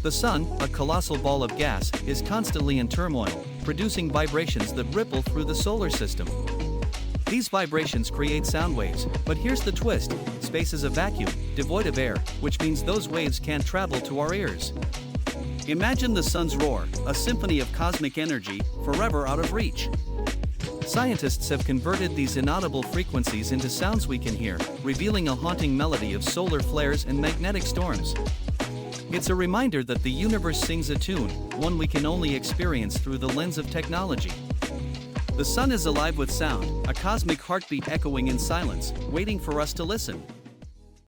The sun, a colossal ball of gas, is constantly in turmoil, producing vibrations that ripple through the solar system. These vibrations create sound waves, but here's the twist: space is a vacuum, devoid of air, which means those waves can't travel to our ears. Imagine the sun's roar, a symphony of cosmic energy, forever out of reach. Scientists have converted these inaudible frequencies into sounds we can hear, revealing a haunting melody of solar flares and magnetic storms. It's a reminder that the universe sings a tune, one we can only experience through the lens of technology. The sun is alive with sound, a cosmic heartbeat echoing in silence, waiting for us to listen.